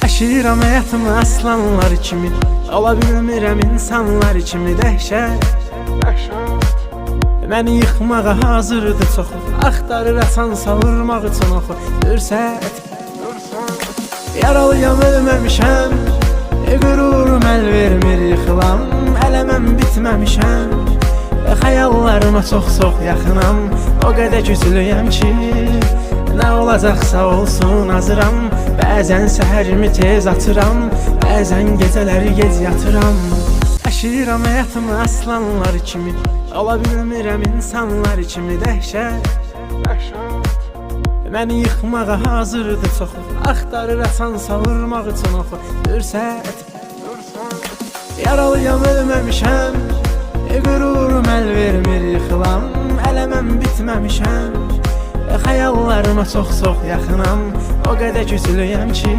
Yaşayıram həyatımı aslanlar kimi, ola bilmirəm insanlar kimi dəhşət. Məni yıxmağa hazırdır çoxu, axtarır asan savurmaq üçün oxu. Fürsət, yaralıyam ölməmişəm, qürurum əl vermir yıxılam. Hələ mən bitməmişəm, xəyallarıma çox yaxınam. O qədər güclüyəm ki, nə olacaqsa olsun hazıram. Bəzən səhərimi tez atıram, bəzən gecələri gec yatıram. Yaşayıram həyatımı aslanlar kimi, ola bilmirəm insanlar kimi dəhşət. Məni yıxmağa hazırdır çoxu, axtarır asan savurmaq üçün oxu. Fürsət, yaralıyam ölməmişəm, qürurum əl vermir yıxılam. Hələ mən bitməmişəm, xəyallarıma çox yaxınam. O qədər güclüyəm ki,